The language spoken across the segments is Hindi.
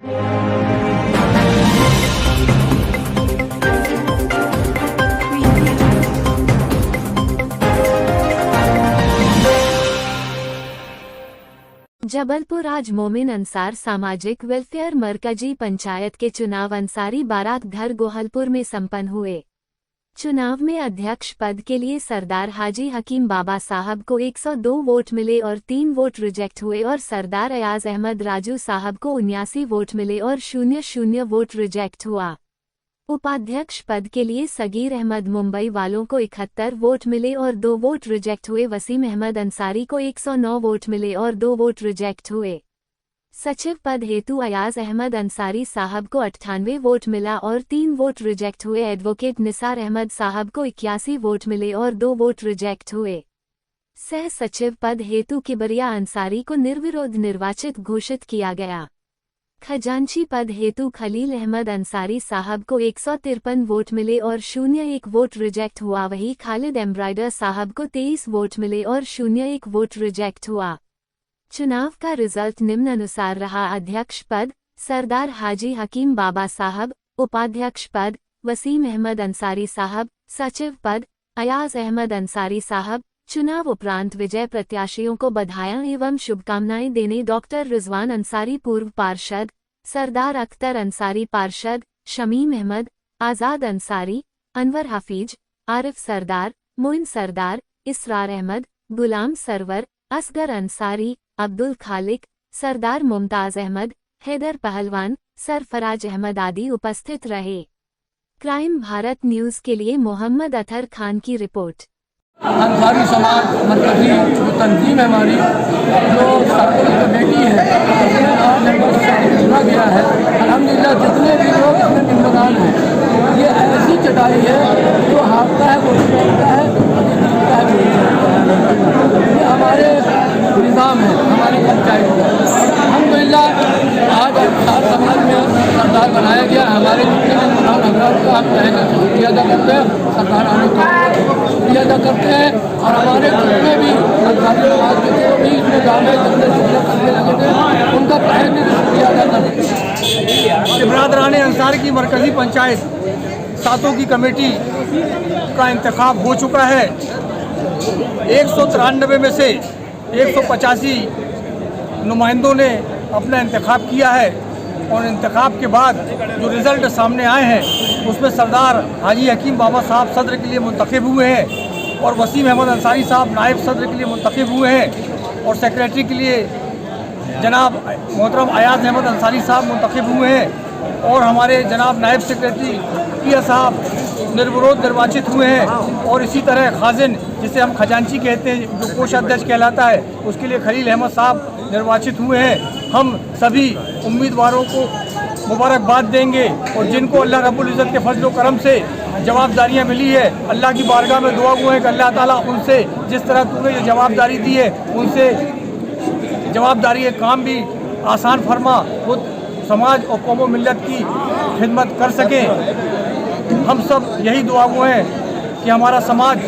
जबलपुर आज मोमिन अंसार सामाजिक वेलफेयर मरकजी पंचायत के चुनाव अंसारी बारात घर गोहलपुर में संपन्न हुए। चुनाव में अध्यक्ष पद के लिए सरदार हाजी हकीम बाबा साहब को 102 वोट मिले और 3 वोट रिजेक्ट हुए और सरदार अयाज अहमद राजू साहब को 79 वोट मिले और 00 वोट रिजेक्ट हुआ। उपाध्यक्ष पद के लिए सगीर अहमद मुंबई वालों को 71 वोट मिले और 2 वोट रिजेक्ट हुए। वसीम अहमद अंसारी को 109 वोट मिले और 2 वोट रिजेक्ट हुए। सचिव पद हेतु अयाज अहमद अंसारी साहब को 98 वोट मिला और 3 वोट रिजेक्ट हुए। एडवोकेट निसार अहमद साहब को 81 वोट मिले और 2 वोट रिजेक्ट हुए। सह सचिव पद हेतु किबरिया अंसारी को निर्विरोध निर्वाचित घोषित किया गया। खजांची पद हेतु खलील अहमद अंसारी साहब को 153 वोट मिले और 01 वोट रिजेक्ट हुआ। वहीं खालिद एम्ब्राइडर साहब को 23 वोट मिले और 01 वोट रिजेक्ट हुआ। चुनाव का रिजल्ट निम्नानुसार रहा। अध्यक्ष पद सरदार हाजी हकीम बाबा साहब, उपाध्यक्ष पद वसीम अहमद अंसारी साहब, सचिव पद अयाज अहमद अंसारी साहब। चुनाव उपरांत विजय प्रत्याशियों को बधाइयां एवं शुभकामनाएं देने डॉक्टर रिजवान अंसारी पूर्व पार्षद, सरदार अख्तर अंसारी पार्षद, शमीम अहमद, आज़ाद अंसारी, अनवर हफीज, आरिफ सरदार, मोइन सरदार, इसरार अहमद, गुलाम सरवर, असगर अंसारी, अब्दुल खालिक, सरदार मुमताज अहमद, हैदर पहलवान, सरफराज अहमद आदि उपस्थित रहे। क्राइम भारत न्यूज़ के लिए मोहम्मद अतर खान की रिपोर्ट। अंसारी समाज मरकजी जो तंजीम है हमारी, जो सर्कल कमेटी है, उसमें आज मेंबर से चुना गया है। अल्हम्दुलिल्लाह जितने भी लोग इसमें मेंबरान हैं, ये ऐसी चटाई है जो हारता है वो जीतता है, जीतता है वो जीतता है। ये हमारे निज़ाम है, हमारी पंचायत का। अल्हम्दुलिल्लाह आज अंसार समाज में सरदार बनाया गया। हमारे जितने मेंबरान हजरात को हम कहेंगे शुक्रिया अदा करते हैं, सरदार आने का शुक्रिया अदा करते हैं। और हमारे जितने भी अंसारी समाज के जो भी इसमें गाँव जितने शुक्रिया करने लगे थे, उनका तहे दिल से शुक्रिया अदा करते हैं। बरादरान अंसार की मरकज़ी पंचायत सातों की कमेटी का इंतखाब हो चुका है। 193 में से 185 नुमाइंदों ने अपना इंतखाब किया है और इंतखाब के बाद जो रिज़ल्ट सामने आए हैं उसमें सरदार हाजी हकीम बाबा साहब सदर के लिए मुंतखब हुए हैं और वसीम अहमद अंसारी साहब नायब सदर के लिए मुंतखब हुए हैं और सेक्रेटरी के लिए जनाब मोहतरम अयाज अहमद अंसारी साहब मुंतखब हुए हैं और हमारे जनाब नायब सेक्रेटरी पिया साहब निर्विरोध निर्वाचित हुए हैं। और इसी तरह खाजिन जिसे हम खजांची कहते हैं, जो कोषाध्यक्ष कहलाता है, उसके लिए खलील अहमद साहब निर्वाचित हुए हैं। हम सभी उम्मीदवारों को मुबारकबाद देंगे और जिनको अल्लाह रब्बुल इज़्ज़त के फजल व करम से जवाबदारियाँ मिली है, अल्लाह की बारगाह में दुआ गो है कि अल्लाह ताला उनसे जिस तरह तूने ये जवाबदारी दी है उनसे जवाबदारी काम भी आसान फरमा, खुद समाज और कौम व मिल्लत की खिदमत कर सकें। हम सब यही दुआ गो हैं कि हमारा समाज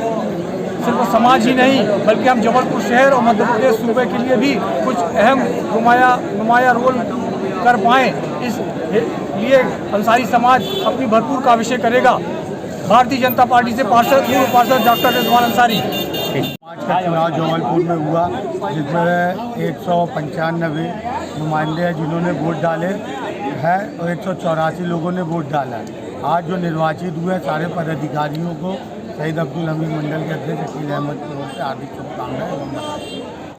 सिर्फ समाज ही नहीं बल्कि हम जबलपुर शहर और मध्य प्रदेश सूबे के लिए भी कुछ अहम नुमाया रोल कर पाएँ। इस लिए अंसारी समाज अपनी भरपूर काविशें करेगा। भारतीय जनता पार्टी से पूर्व पार्षद डॉक्टर रिजवान अंसारी। आज का चुनाव जबलपुर में हुआ जिसमें 195 नुमाइंदे हैं जिन्होंने वोट डाले हैं और 184 लोगों ने वोट डाला है। आज जो निर्वाचित हुए सारे पदाधिकारियों को शहीद अब्दुल हमीद मंडल के अध्यक्ष शकील अहमद की ओर से हार्दिक शुभकामनाएं।